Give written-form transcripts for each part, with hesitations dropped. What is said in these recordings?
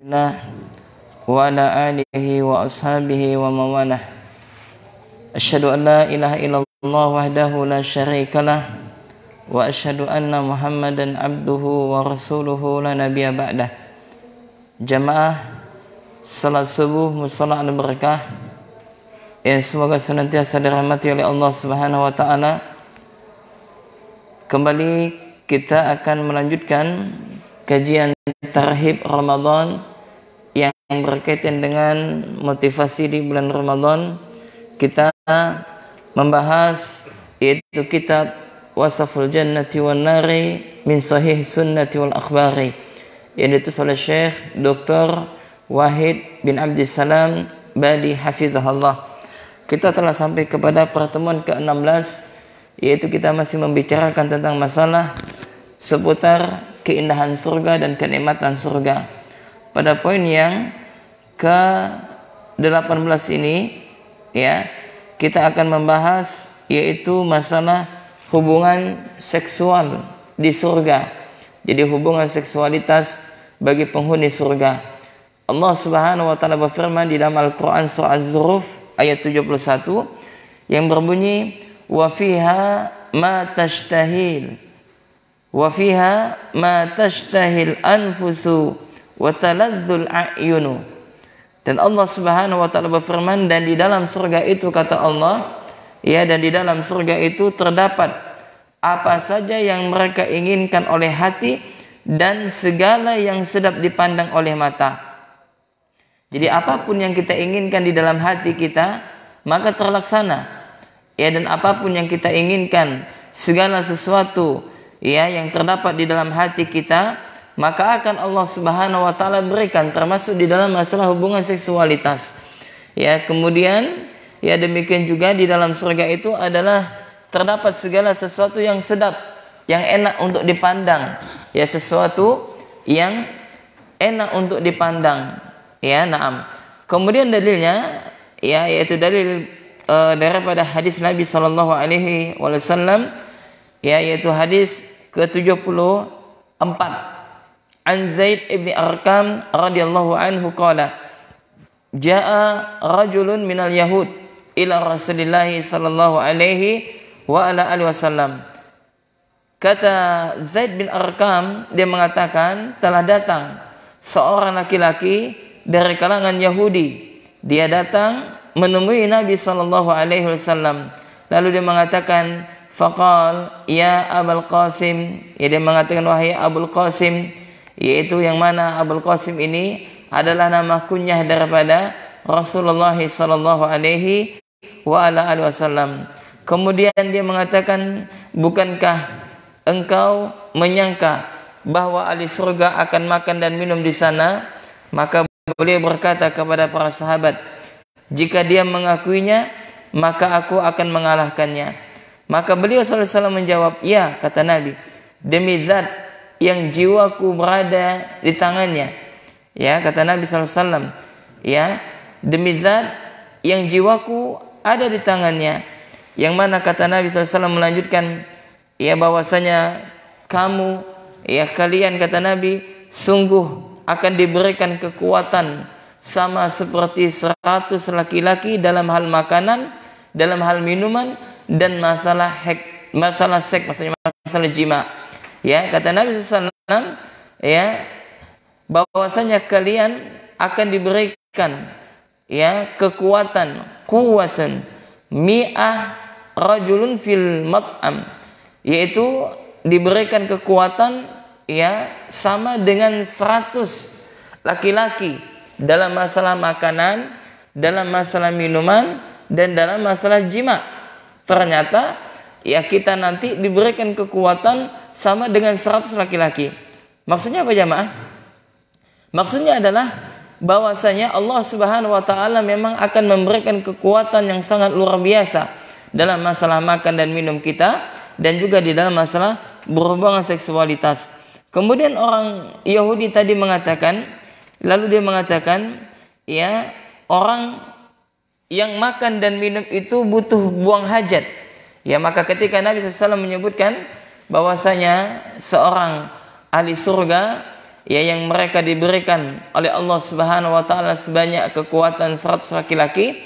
Nah, wa ala alihi wa ashabihi wa mawalah. Asyhadu an la ilaha illallah wahdahu la syarikalah wa asyhadu anna Muhammadan abduhu wa rasuluhu la nabiyya ba'dah. Jamaah salat subuh musalla al-barakah yang semoga senantiasa dirahmati oleh Allah Subhanahu wa taala. Kembali kita akan melanjutkan kajian tarhib Ramadan yang berkaitan dengan motivasi di bulan Ramadan. Kita membahas yaitu kitab Wasaful Jannati wan Nari min Sahih Sunnati wal Akhbari yang ditulis oleh Syekh Dr. Wahid bin Abdissalam Badi Hafizahullah. Kita telah sampai kepada pertemuan ke-16, yaitu kita masih membicarakan tentang masalah seputar keindahan surga dan kenikmatan surga. Pada poin yang ke-18 ini ya, kita akan membahas yaitu masalah hubungan seksual di surga. Jadi hubungan seksualitas bagi penghuni surga. Allah Subhanahu wa taala berfirman di dalam Al-Qur'an surah Az-Zukhruf ayat 71 yang berbunyi wa fiha ma tashtahil wa fiha ma tashtahil anfusu wa taladzul a'yunu. Dan Allah Subhanahu wa taala berfirman, dan di dalam surga itu, kata Allah, ya, dan di dalam surga itu terdapat apa saja yang mereka inginkan oleh hati dan segala yang sedap dipandang oleh mata. Jadi apapun yang kita inginkan di dalam hati kita maka terlaksana. Ya, dan apapun yang kita inginkan, segala sesuatu ya yang terdapat di dalam hati kita, maka akan Allah Subhanahu wa taala berikan, termasuk di dalam masalah hubungan seksualitas. Ya, kemudian ya demikian juga di dalam surga itu adalah terdapat segala sesuatu yang sedap, yang enak untuk dipandang. Ya, sesuatu yang enak untuk dipandang. Ya, na'am. Kemudian dalilnya ya yaitu dalil daripada hadis Nabi sallallahu alaihi wasallam ya, yaitu hadis ke-74. An Zaid ibn Arqam radhiyallahu anhu qala jaa rajulun minal yahud ila Rasulillah sallallahu alaihi wa ala alihi wasallam. Kata Zaid bin Arqam, dia mengatakan telah datang seorang laki-laki dari kalangan Yahudi. Dia datang menemui Nabi sallallahu alaihi wasallam. Lalu dia mengatakan faqal ya Abul Qasim, ya, dia mengatakan wahai Abul Qasim, yaitu yang mana Abul Qasim ini adalah nama kunyah daripada Rasulullah sallallahu alaihi wa ala alihi wasallam. Kemudian dia mengatakan, bukankah engkau menyangka bahwa ahli surga akan makan dan minum di sana? Maka beliau berkata kepada para sahabat, jika dia mengakuinya maka aku akan mengalahkannya. Maka beliau sallallahu alaihi wasallam menjawab, ya, kata Nabi, demi zat yang jiwaku berada di tangannya. Ya, kata Nabi sallallahu alaihi wasallam, ya, demi zat yang jiwaku ada di tangannya. Yang mana kata Nabi sallallahu alaihi wasallam melanjutkan, ya, bahwasanya kamu, ya, kalian, kata Nabi, sungguh akan diberikan kekuatan sama seperti 100 laki-laki dalam hal makanan, dalam hal minuman, dan masalah seks, maksudnya masalah jima. Ya, kata Nabi SAW, ya, bahwasanya kalian akan diberikan ya kekuatan, kuwatan mi'ah rajulun fil mat'am, yaitu diberikan kekuatan ya sama dengan 100 laki-laki dalam masalah makanan, dalam masalah minuman, dan dalam masalah jima. Ternyata ya kita nanti diberikan kekuatan sama dengan 100 laki-laki. Maksudnya apa jamaah? Maksudnya adalah bahwasanya Allah Subhanahu wa taala memang akan memberikan kekuatan yang sangat luar biasa dalam masalah makan dan minum kita, dan juga di dalam masalah berhubungan seksualitas. Kemudian orang Yahudi tadi mengatakan, lalu dia mengatakan, ya, orang yang makan dan minum itu butuh buang hajat. Ya, maka ketika Nabi SAW menyebutkan bahwasanya seorang ahli surga ya yang mereka diberikan oleh Allah Subhanahu wa taala sebanyak kekuatan 100 laki-laki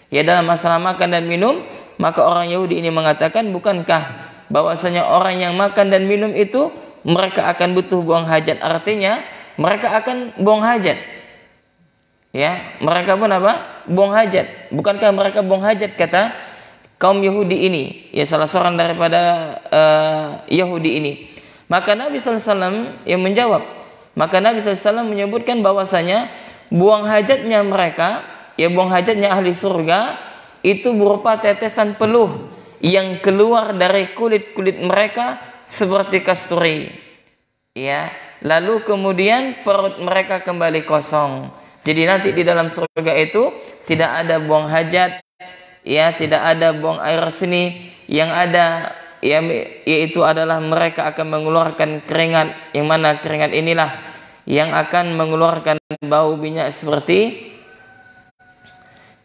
ya dalam masalah makan dan minum, maka orang Yahudi ini mengatakan, bukankah bahwasanya orang yang makan dan minum itu mereka akan butuh buang hajat, artinya mereka akan buang hajat. Ya, mereka pun apa? Buang hajat. Bukankah mereka buang hajat, kata kaum Yahudi ini, ya salah seorang daripada Yahudi ini. Maka Nabi sallallahu alaihi wasallam yang menjawab, maka Nabi sallallahu alaihi wasallam menyebutkan bahwasanya buang hajatnya mereka, ya buang hajatnya ahli surga itu berupa tetesan peluh yang keluar dari kulit-kulit mereka seperti kasturi. Ya, lalu kemudian perut mereka kembali kosong. Jadi nanti di dalam surga itu tidak ada buang hajat, ya tidak ada buang air seni, yang ada ya, yaitu adalah mereka akan mengeluarkan keringat, yang mana keringat inilah yang akan mengeluarkan bau minyak seperti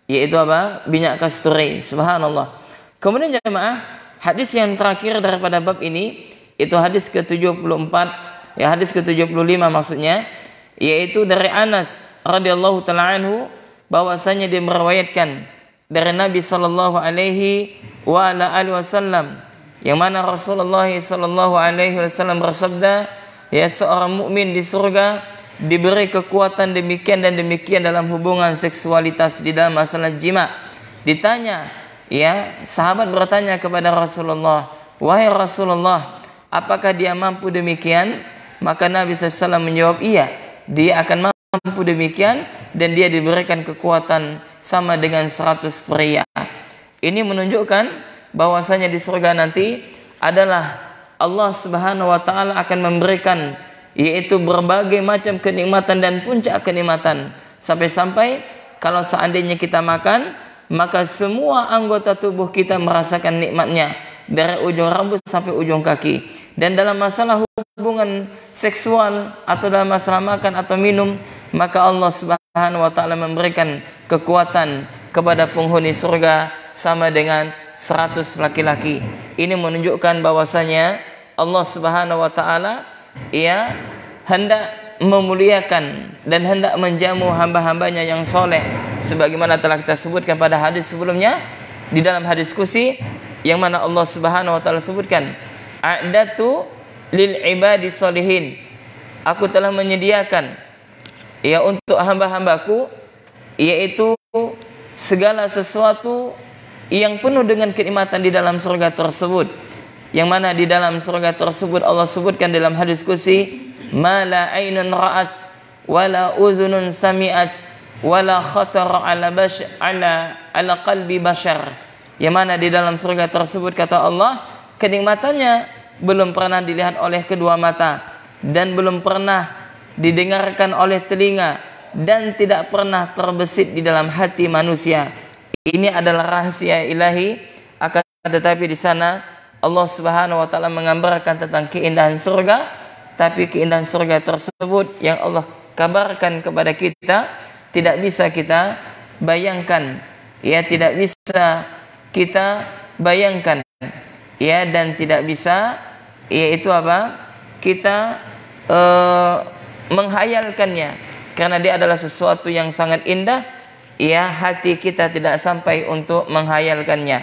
yaitu apa? Minyak kasturi. Subhanallah. Kemudian jemaah, hadis yang terakhir daripada bab ini itu hadis ke-74, ya hadis ke-75 maksudnya, yaitu dari Anas radhiyallahu taala anhu bahwasanya dia meriwayatkan dari Nabi sallallahu alaihi wasallam, yang mana Rasulullah sallallahu alaihi wasallam bersabda, ya seorang mukmin di surga diberi kekuatan demikian dan demikian dalam hubungan seksualitas di dalam masalah jima. Ditanya, ya sahabat bertanya kepada Rasulullah, wahai Rasulullah, apakah dia mampu demikian? Maka Nabi SAW menjawab, iya, dia akan mampu demikian dan dia diberikan kekuatan sama dengan 100 pria. Ini menunjukkan bahwasanya di surga nanti adalah Allah Subhanahu wa taala akan memberikan yaitu berbagai macam kenikmatan dan puncak kenikmatan, sampai-sampai kalau seandainya kita makan, maka semua anggota tubuh kita merasakan nikmatnya dari ujung rambut sampai ujung kaki. Dan dalam masalah hubungan seksual atau dalam masalah makan atau minum, maka Allah Subhanahu wa taala memberikan kekuatan kepada penghuni surga sama dengan 100 laki-laki. Ini menunjukkan bahwasanya Allah Subhanahu wa taala ia hendak memuliakan dan hendak menjamu hamba-hambanya yang soleh, sebagaimana telah kita sebutkan pada hadis sebelumnya, di dalam hadis kursi yang mana Allah Subhanahu wa taala sebutkan, a'datu lil ibadi solihin, aku telah menyediakan ya untuk hamba-hambaku yaitu segala sesuatu yang penuh dengan kenikmatan di dalam surga tersebut, yang mana di dalam surga tersebut Allah sebutkan dalam hadis kursi, ma la aynun ra'at wala udhunun sami'at wala khatar ala qalbi bashar, yang mana di dalam surga tersebut kata Allah, kenikmatannya belum pernah dilihat oleh kedua mata dan belum pernah didengarkan oleh telinga dan tidak pernah terbesit di dalam hati manusia. Ini adalah rahasia ilahi, akan tetapi di sana Allah Subhanahu wa taala menggambarkan tentang keindahan surga, tapi keindahan surga tersebut yang Allah kabarkan kepada kita tidak bisa kita bayangkan, ya tidak bisa kita bayangkan, ya dan tidak bisa yaitu apa? Kita menghayalkannya, karena dia adalah sesuatu yang sangat indah, ya hati kita tidak sampai untuk menghayalkannya.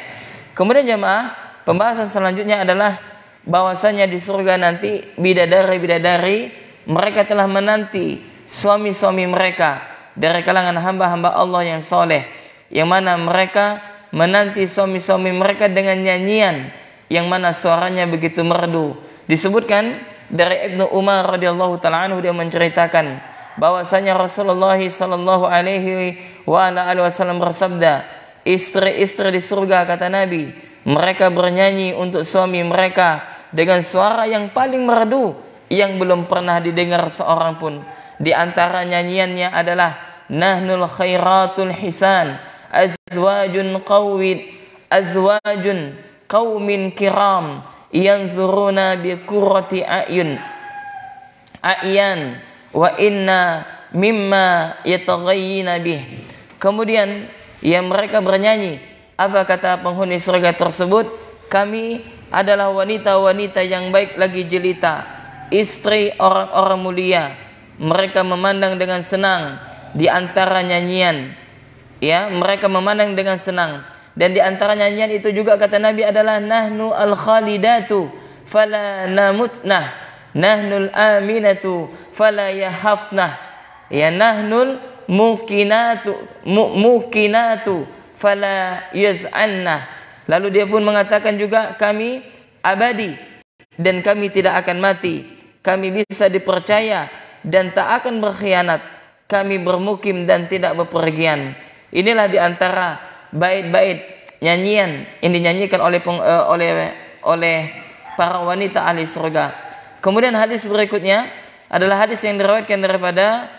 Kemudian jemaah, pembahasan selanjutnya adalah bahwasanya di surga nanti bidadari-bidadari mereka telah menanti suami-suami mereka dari kalangan hamba-hamba Allah yang soleh, yang mana mereka menanti suami-suami mereka dengan nyanyian yang mana suaranya begitu merdu. Disebutkan dari Ibnu Umar radhiyallahu taala anhu, dia menceritakan bahwasanya Rasulullah sallallahu alaihi wasallam bersabda, istri-istri di surga kata Nabi, mereka bernyanyi untuk suami mereka dengan suara yang paling merdu yang belum pernah didengar seorang pun. Di antara nyanyiannya adalah nahnul khairatul hisan azwajun qaumin kiram yanzuruna bi qurrati a'yan wa inna mimma yataghayyina bih. Kemudian yang mereka bernyanyi, apa kata penghuni surga tersebut? Kami adalah wanita-wanita yang baik lagi jelita, istri orang-orang mulia, mereka memandang dengan senang di antara nyanyian. Ya, mereka memandang dengan senang. Dan di antara nyanyian itu juga kata Nabi adalah nahnu al-khalidatu fala namutnah, nahnul aminatu fala yahafnah. Ya, nahnul mukinatu fala yaz'annah. Lalu dia pun mengatakan juga, kami abadi dan kami tidak akan mati. Kami bisa dipercaya dan tak akan berkhianat. Kami bermukim dan tidak bepergian. Inilah di antara bait-bait nyanyian yang dinyanyikan oleh para wanita ahli surga. Kemudian hadis berikutnya adalah hadis yang diriwayatkan daripada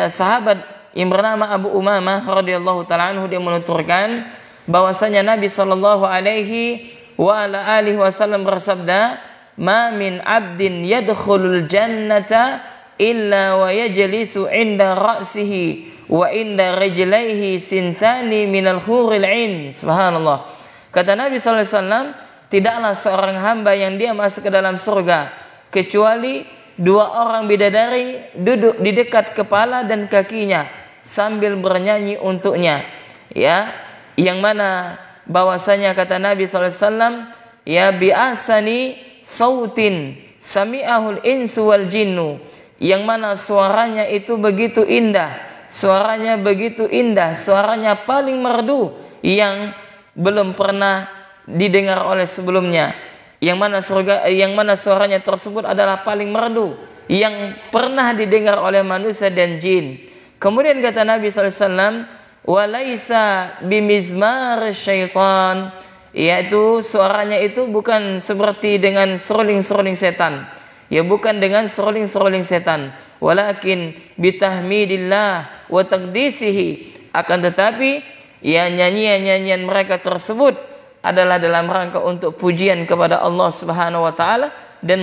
sahabat yang bernama Abu Umamah radhiyallahu taala anhu. Dia menuturkan bahwasanya Nabi sallallahu alaihi wa ala alihi wasallam bersabda, "Ma min 'abdin yadkhulul jannata illa wa yajlisu 'inda ra'sihi wa inda rijlaihi sintani minal huril 'ain." Subhanallah. Kata Nabi sallallahu alaihi wasallam, tidaklah seorang hamba yang dia masuk ke dalam surga kecuali dua orang bidadari duduk di dekat kepala dan kakinya sambil bernyanyi untuknya. Ya, yang mana bahwasanya kata Nabi sallallahu alaihi wasallam, ya bi'asani sautin sami'ahul insu wal jinnu, yang mana suaranya itu begitu indah, suaranya begitu indah, suaranya paling merdu yang belum pernah didengar oleh sebelumnya. Yang mana suaranya tersebut adalah paling merdu yang pernah didengar oleh manusia dan jin. Kemudian kata Nabi sallallahu alaihi wasallam, walaisa bimizmar syaitan, yaitu suaranya itu bukan seperti dengan seruling-seruling setan. Ya, bukan dengan seruling-seruling setan, walakin bitahmidillah wa taqdisihi, akan tetapi ya nyanyian-nyanyian mereka tersebut adalah dalam rangka untuk pujian kepada Allah Subhanahu wa taala dan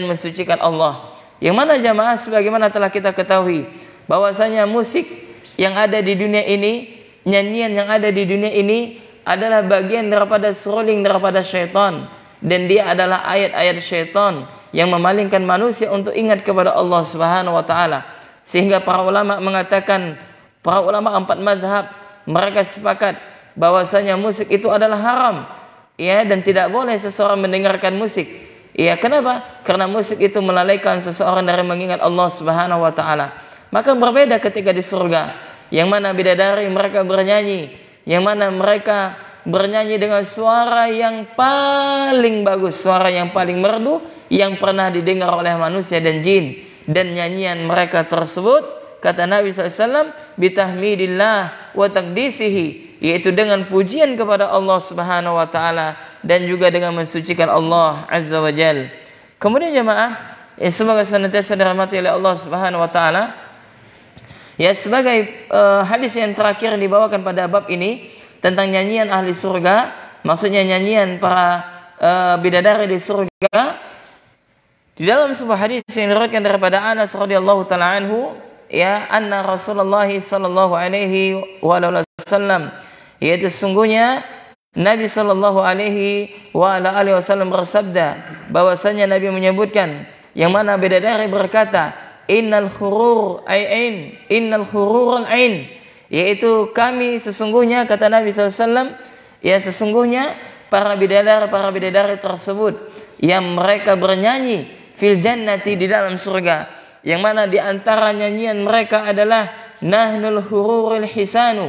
mensucikan Allah. Yang mana jamaah, sebagaimana telah kita ketahui bahwasanya musik yang ada di dunia ini, nyanyian yang ada di dunia ini adalah bagian daripada seruling daripada syaitan, dan dia adalah ayat-ayat syaitan yang memalingkan manusia untuk ingat kepada Allah Subhanahu wa taala. Sehingga para ulama mengatakan, para ulama 4 mazhab mereka sepakat bahwasanya musik itu adalah haram, ya, dan tidak boleh seseorang mendengarkan musik. Ya, kenapa? Karena musik itu melalaikan seseorang dari mengingat Allah Subhanahu wa taala. Maka berbeda ketika di surga, yang mana bidadari mereka bernyanyi, yang mana mereka bernyanyi dengan suara yang paling bagus, suara yang paling merdu yang pernah didengar oleh manusia dan jin. Dan nyanyian mereka tersebut, kata Nabi SAW, bitahmidillah wa taqdisihi, yaitu dengan pujian kepada Allah Subhanahu wa taala dan juga dengan mensucikan Allah Azza wa Jal. Kemudian jemaah, semoga senantiasa dirahmati oleh Allah Subhanahu wa taala. Ya, sebagai hadis yang terakhir yang dibawakan pada bab ini tentang nyanyian ahli surga, maksudnya nyanyian para bidadari di surga. Di dalam sebuah hadis yang diriwayatkan daripada Anas radhiyallahu taala anhu, ya, anna Rasulullah sallallahu alaihi wasallam, yaitu sungguhnya Nabi sallallahu alaihi wasallam bersabda, bahwasanya Nabi menyebutkan, yang mana bidadari berkata, innal khurur ain, innal khururul ain, yaitu kami sesungguhnya, kata Nabi sallallahu alaihi wasallam, ya sesungguhnya para bidadari tersebut yang mereka bernyanyi fil jannati, di dalam surga, yang mana di antara nyanyian mereka adalah nahnul hururil hisanu,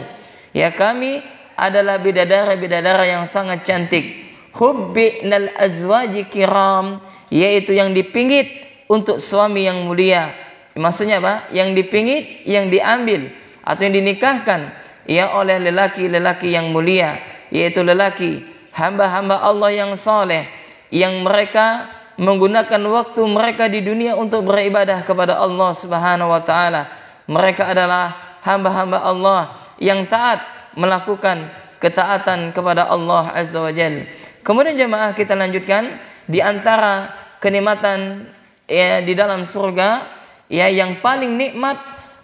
ya kami adalah bidadari-bidadari yang sangat cantik, hubbi'nal azwaji kiram, yaitu yang dipingit untuk suami yang mulia. Maksudnya apa? Yang dipingit, yang diambil atau yang dinikahkan ya oleh lelaki-lelaki yang mulia, yaitu lelaki hamba-hamba Allah yang saleh, yang mereka menggunakan waktu mereka di dunia untuk beribadah kepada Allah Subhanahu wa taala. Mereka adalah hamba-hamba Allah yang taat, melakukan ketaatan kepada Allah Azza wa Jalla. Kemudian jemaah, kita lanjutkan di antara kenikmatan ya di dalam surga, ya yang paling nikmat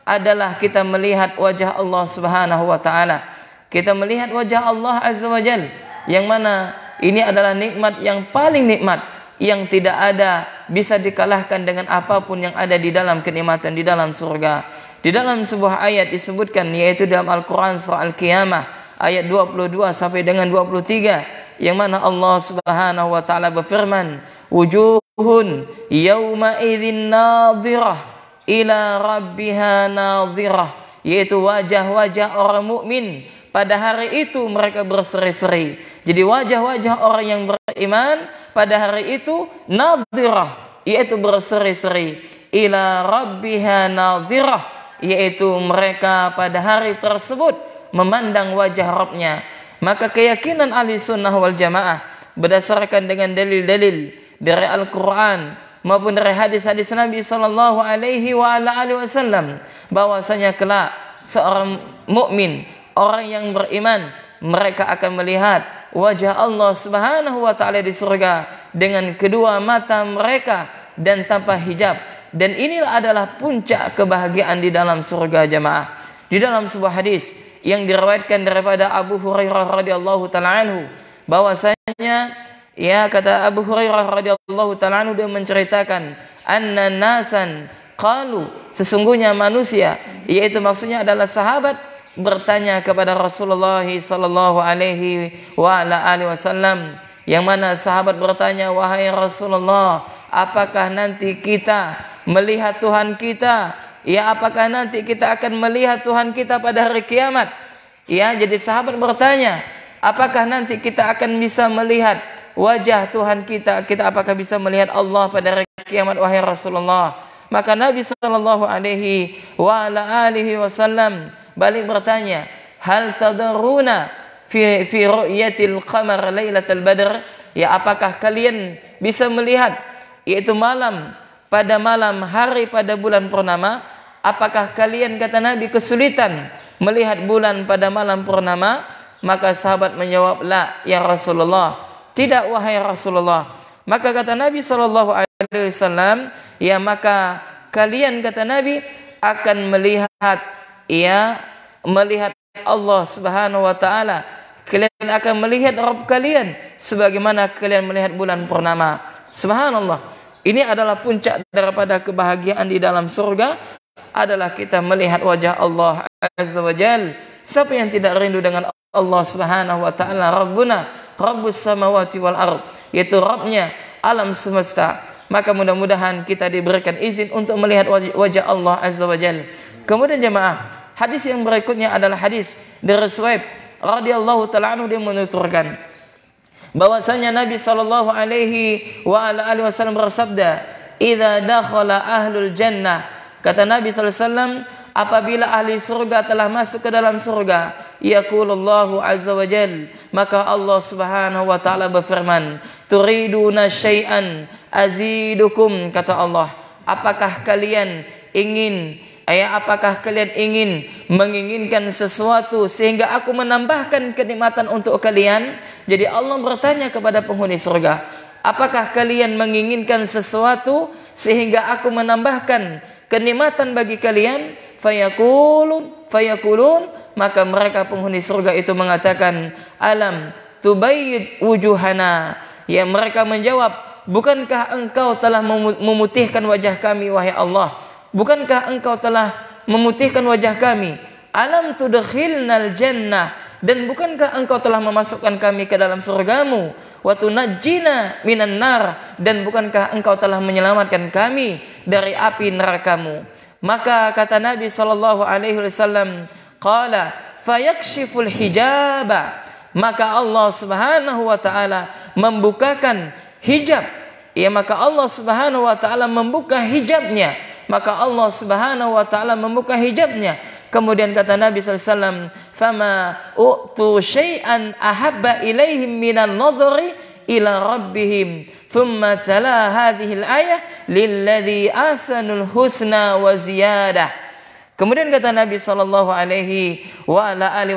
adalah kita melihat wajah Allah Subhanahu wa taala. Kita melihat wajah Allah Azza wa Jalla, yang mana ini adalah nikmat yang paling nikmat, yang tidak ada bisa dikalahkan dengan apapun yang ada di dalam kenikmatan di dalam surga. Di dalam sebuah ayat disebutkan, yaitu dalam Al-Quran surah Al-Qiyamah ayat 22 sampai dengan 23, yang mana Allah Subhanahu wa taala berfirman, wujuhun yawma idzin nadhirah ila rabbiha nadhirah, yaitu wajah-wajah orang mukmin pada hari itu mereka berseri-seri. Jadi wajah-wajah orang yang beriman pada hari itu nadhirah, yaitu berseri-seri, ila rabbiha nadhirah, yaitu mereka pada hari tersebut memandang wajah Rabbnya. Maka keyakinan ahli sunnah wal jamaah berdasarkan dengan dalil-dalil dari Al-Quran maupun dari hadis-hadis Nabi Sallallahu Alaihi Wasallam, bahwasanya kelak seorang mukmin, orang yang beriman, mereka akan melihat wajah Allah Subhanahu wa taala di surga dengan kedua mata mereka dan tanpa hijab. Dan inilah adalah puncak kebahagiaan di dalam surga jamaah. Di dalam sebuah hadis yang diriwayatkan daripada Abu Hurairah radhiyallahu taala anhu, bahwasanya ya kata Abu Hurairah radhiyallahu taala anhu, dia menceritakan anna nasan qalu, sesungguhnya manusia, yaitu maksudnya adalah sahabat, bertanya kepada Rasulullah sallallahu alaihi wasallam, yang mana sahabat bertanya, wahai Rasulullah, apakah nanti kita melihat Tuhan kita? Ya, apakah nanti kita akan melihat Tuhan kita pada hari kiamat? Ya, jadi sahabat bertanya, apakah nanti kita akan bisa melihat wajah Tuhan kita? Kita apakah bisa melihat Allah pada hari kiamat, wahai Rasulullah? Maka Nabi sallallahu alaihi wasallam balik bertanya, hal tadaruna fi ru'yatil qamar lailatul badr? Ya, apakah kalian bisa melihat, yaitu malam, pada malam hari pada bulan purnama? Apakah kalian, kata Nabi, kesulitan melihat bulan pada malam purnama? Maka sahabat menjawab, la ya Rasulullah, tidak wahai Rasulullah. Maka kata Nabi SAW, ya maka kalian, kata Nabi, akan melihat, ya melihat Allah Subhanahu wa taala. Kalian akan melihat Rabb kalian sebagaimana kalian melihat bulan purnama. Subhanallah. Ini adalah puncak daripada kebahagiaan di dalam surga, adalah kita melihat wajah Allah Azza wa Jal. Siapa yang tidak rindu dengan Allah Subhanahu wa taala? Rabbuna Rabbus samawati wal ard, yaitu Rabbnya alam semesta. Maka mudah-mudahan kita diberikan izin untuk melihat wajah Allah Azza wa Jal. Kemudian jemaah, hadis yang berikutnya adalah hadis dari Suhaib radhiyallahu taala anhu, dia menuturkan bahwasanya Nabi sallallahu alaihi wasallam bersabda, "Idza dakhala ahlul jannah," kata Nabi sallallahu alaihi wasallam, apabila ahli surga telah masuk ke dalam surga, yaqulullahu azza wa jal, maka Allah Subhanahu wa taala berfirman, "Turiduna syai'an azidukum," kata Allah, apakah kalian ingin menginginkan sesuatu sehingga aku menambahkan kenikmatan untuk kalian? Jadi Allah bertanya kepada penghuni surga, apakah kalian menginginkan sesuatu sehingga aku menambahkan kenikmatan bagi kalian? Fayakulun, maka mereka penghuni surga itu mengatakan, alam tubayyid wujuhana. Ya, mereka menjawab, bukankah engkau telah memutihkan wajah kami, wahai Allah? Bukankah engkau telah memutihkan wajah kami? Alam tudkhilnal jannah, dan bukankah engkau telah memasukkan kami ke dalam surgamu? Wa tunajjina minan nar, dan bukankah engkau telah menyelamatkan kami dari api nerakamu? Maka kata Nabi sallallahu alaihi wasallam, qala fayakshiful hijaba, maka Allah Subhanahu wa taala membukakan hijab. Ya, maka Allah Subhanahu wa taala membuka hijabnya. Maka Allah Subhanahu wa taala membuka hijabnya. Kemudian kata Nabi sallallahu alaihi wasallam, "Fama u'tu syai'an ahabba ilaihim minan nadhari ila rabbihim." Thumma tala hadhihi al-ayah, "Lilladzi ahsanul husna wa ziyadah." Kemudian kata Nabi sallallahu alaihi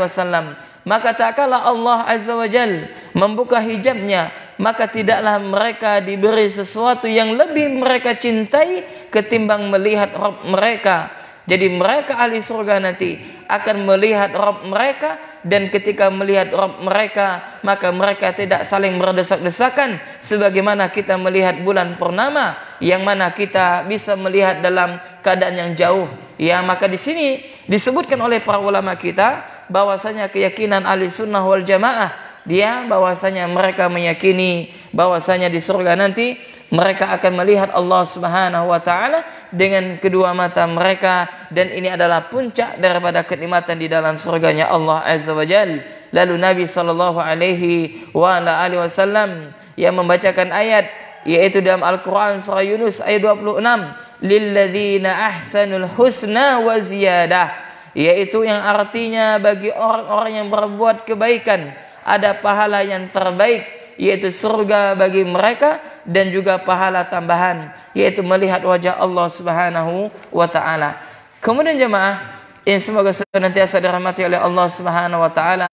wasallam, maka tak kala Allah Azza wa Jal membuka hijabnya, maka tidaklah mereka diberi sesuatu yang lebih mereka cintai ketimbang melihat Rabb mereka. Jadi mereka ahli surga nanti akan melihat Rabb mereka, dan ketika melihat Rabb mereka, maka mereka tidak saling berdesak-desakan sebagaimana kita melihat bulan purnama. yang mana kita bisa melihat dalam keadaan yang jauh. Ya, maka di sini disebutkan oleh para ulama kita bahwasanya keyakinan ahli sunnah wal jamaah, dia bahwasanya mereka meyakini bahwasanya di surga nanti mereka akan melihat Allah Subhanahu wa taala dengan kedua mata mereka, dan ini adalah puncak daripada kenikmatan di dalam surganya Allah Azza wa Jalla. Lalu Nabi sallallahu alaihi wasallam yang membacakan ayat yaitu dalam Al-Qur'an surah Yunus ayat 26, lilladzina ahsanul husna wa ziyadah, yaitu yang artinya bagi orang-orang yang berbuat kebaikan ada pahala yang terbaik, yaitu surga bagi mereka, dan juga pahala tambahan yaitu melihat wajah Allah Subhanahu wa taala. Kemudian jemaah yang semoga senantiasa dirahmati oleh Allah Subhanahu wa taala,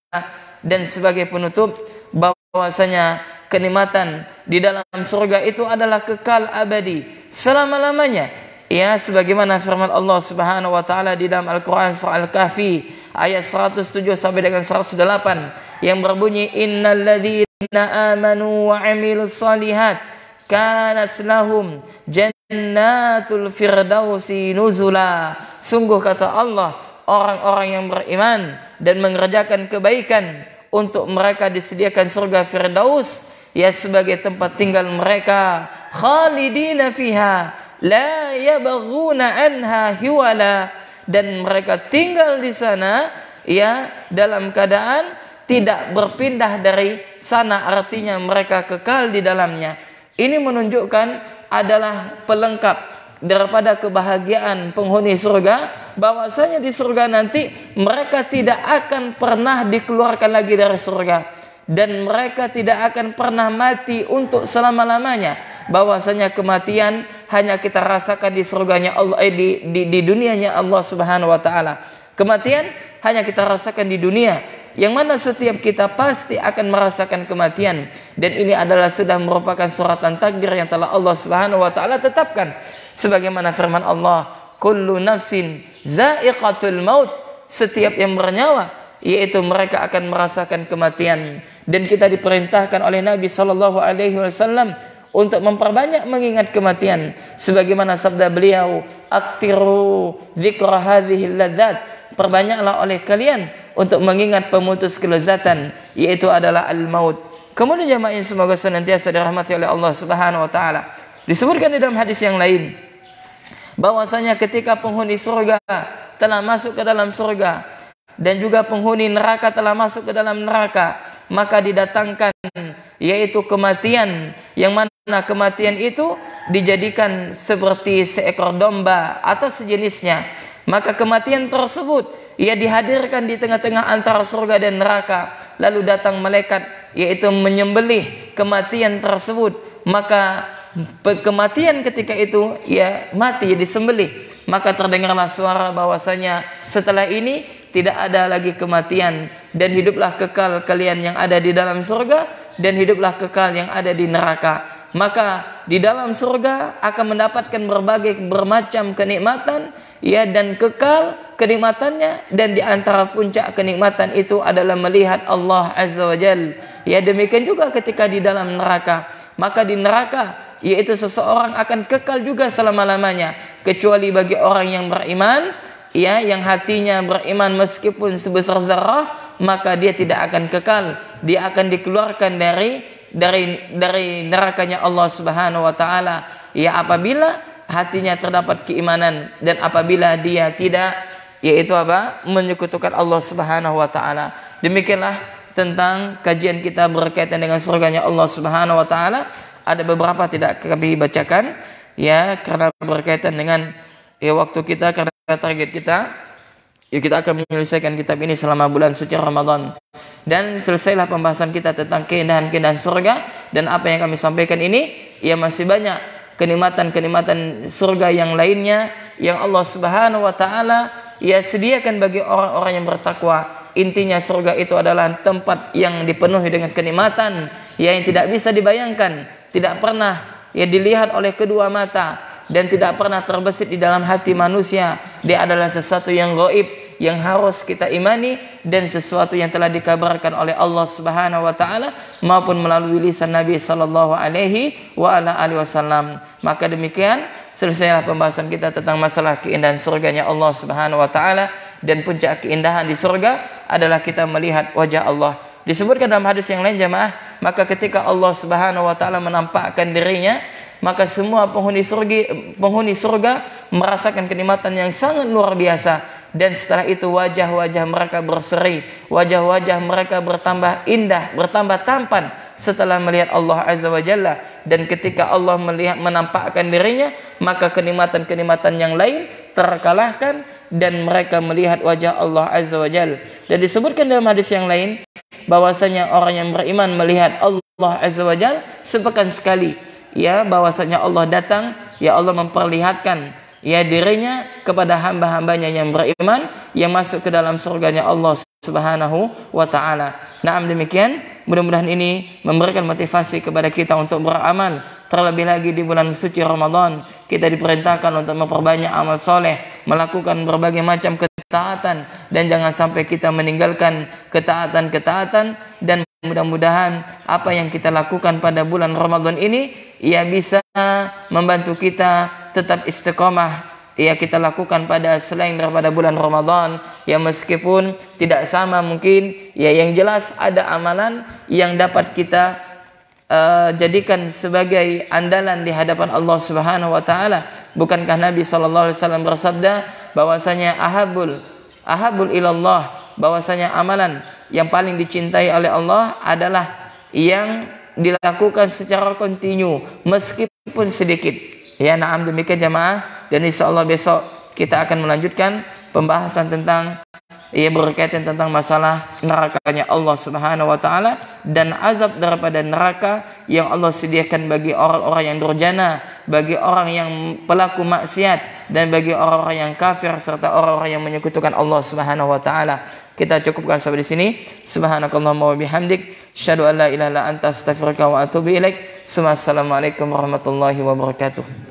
dan sebagai penutup bahwasanya kenikmatan di dalam surga itu adalah kekal abadi selama-lamanya. Ya, sebagaimana firman Allah Subhanahu wa taala di dalam Al-Qur'an surah Al-Kahfi ayat 107 sampai dengan 108 yang berbunyi, innalladzina amanu wa 'amilus shalihat kanat lahum jannatul firdausi nuzula. Sungguh kata Allah, orang-orang yang beriman dan mengerjakan kebaikan, untuk mereka disediakan surga Firdaus, ya sebagai tempat tinggal mereka, khalidina fiha la yabghuna anha hiwala, dan mereka tinggal di sana ya dalam keadaan tidak berpindah dari sana, artinya mereka kekal di dalamnya. Ini menunjukkan adalah pelengkap daripada kebahagiaan penghuni surga, bahwasanya di surga nanti mereka tidak akan pernah dikeluarkan lagi dari surga, dan mereka tidak akan pernah mati untuk selama-lamanya. Bahwasanya kematian hanya kita rasakan di surganya Allah, di dunianya Allah Subhanahu wa taala. Kematian hanya kita rasakan di dunia, yang mana setiap kita pasti akan merasakan kematian, dan ini adalah sudah merupakan suratan takdir yang telah Allah Subhanahu wa taala tetapkan. Sebagaimana firman Allah, kullu nafsin za'iqatul maut, setiap yang bernyawa yaitu mereka akan merasakan kematian. Dan kita diperintahkan oleh Nabi sallallahu alaihi wasallam untuk memperbanyak mengingat kematian, sebagaimana sabda beliau, aktsiru dzikra hadhil ladzat, perbanyaklah oleh kalian untuk mengingat pemutus kelezatan, yaitu adalah al-maut. Kemudian jemaah semoga senantiasa dirahmati oleh Allah Subhanahu wa taala, disebutkan di dalam hadis yang lain bahwasanya ketika penghuni surga telah masuk ke dalam surga dan juga penghuni neraka telah masuk ke dalam neraka, maka didatangkan yaitu kematian, yang mana kematian itu dijadikan seperti seekor domba atau sejenisnya. Maka kematian tersebut ia dihadirkan di tengah-tengah antara surga dan neraka, lalu datang malaikat yaitu menyembelih kematian tersebut. Maka kematian ketika itu ya mati, disembelih, maka terdengarlah suara bahwasanya setelah ini tidak ada lagi kematian, dan hiduplah kekal kalian yang ada di dalam surga, dan hiduplah kekal yang ada di neraka. Maka di dalam surga akan mendapatkan berbagai bermacam kenikmatan ya, dan kekal kenikmatannya, dan di antara puncak kenikmatan itu adalah melihat Allah Azza wa Jalla. Ya, demikian juga ketika di dalam neraka, maka di neraka yaitu seseorang akan kekal juga selama-lamanya, kecuali bagi orang yang beriman ya, yang hatinya beriman meskipun sebesar zarah, maka dia tidak akan kekal, dia akan dikeluarkan dari nerakanya Allah Subhanahu wa taala ya, apabila hatinya terdapat keimanan, dan apabila dia tidak yaitu menyekutukan Allah Subhanahu wa taala. Demikianlah tentang kajian kita berkaitan dengan surganya Allah Subhanahu wa taala. Ada beberapa tidak kami bacakan ya, karena berkaitan dengan ya waktu kita, karena target kita ya, kita akan menyelesaikan kitab ini selama bulan suci Ramadan, dan selesailah pembahasan kita tentang keindahan-keindahan surga. Dan apa yang kami sampaikan ini ya masih banyak kenikmatan-kenikmatan surga yang lainnya yang Allah Subhanahu wa taala ya sediakan bagi orang-orang yang bertakwa. Intinya surga itu adalah tempat yang dipenuhi dengan kenikmatan ya, yang tidak bisa dibayangkan, tidak pernah ya dilihat oleh kedua mata, dan tidak pernah terbesit di dalam hati manusia. Dia adalah sesuatu yang gaib, yang harus kita imani dan sesuatu yang telah dikabarkan oleh Allah Subhanahu wa taala maupun melalui lisan Nabi sallallahu alaihi wasallam. Maka demikian selesailah pembahasan kita tentang masalah keindahan surganya Allah Subhanahu wa taala, dan puncak keindahan di surga adalah kita melihat wajah Allah. Disebutkan dalam hadis yang lain jemaah, maka ketika Allah Subhanahu wa taala menampakkan dirinya, maka semua penghuni surga merasakan kenikmatan yang sangat luar biasa. Dan setelah itu wajah-wajah mereka berseri, wajah-wajah mereka bertambah indah, bertambah tampan setelah melihat Allah Azza wa Jalla. Dan ketika Allah menampakkan dirinya, maka kenikmatan-kenikmatan yang lain terkalahkan dan mereka melihat wajah Allah Azza wa Jalla. Dan disebutkan dalam hadis yang lain bahwasanya orang yang beriman melihat Allah Azza wa Jalla sepekan sekali. Ya, bahwasanya Allah datang, ya Allah memperlihatkan ya dirinya kepada hamba-hambanya yang beriman yang masuk ke dalam surganya Allah Subhanahu wa taala. Naam, demikian, mudah-mudahan ini memberikan motivasi kepada kita untuk beramal. Terlebih lagi di bulan suci Ramadan, kita diperintahkan untuk memperbanyak amal soleh, melakukan berbagai macam ketaatan, dan jangan sampai kita meninggalkan ketaatan-ketaatan. Dan mudah-mudahan apa yang kita lakukan pada bulan Ramadan ini ia bisa membantu kita tetap istiqomah. Ya, kita lakukan pada selain daripada bulan Ramadan, ya meskipun tidak sama mungkin, ya yang jelas ada amalan yang dapat kita jadikan sebagai andalan di hadapan Allah Subhanahu wa taala. Bukankah Nabi sallallahu alaihi wasallam bersabda bahwasanya ahabul ilallah, bahwasanya amalan yang paling dicintai oleh Allah adalah yang dilakukan secara kontinu meskipun sedikit. Ya, na'am, demikian jemaah, dan insyaallah besok kita akan melanjutkan pembahasan tentang berkaitan tentang masalah nerakanya Allah Subhanahu wa taala dan azab daripada neraka yang Allah sediakan bagi orang-orang yang durjana, bagi orang yang pelaku maksiat, dan bagi orang-orang yang kafir serta orang-orang yang menyekutukan Allah Subhanahu wa taala. Kita cukupkan sampai di sini. Subhanakallahumma wa bihamdik, asyhadu an la ilaha illa anta, astaghfiruka wa atubu ilaik. Assalamualaikum warahmatullahi wabarakatuh.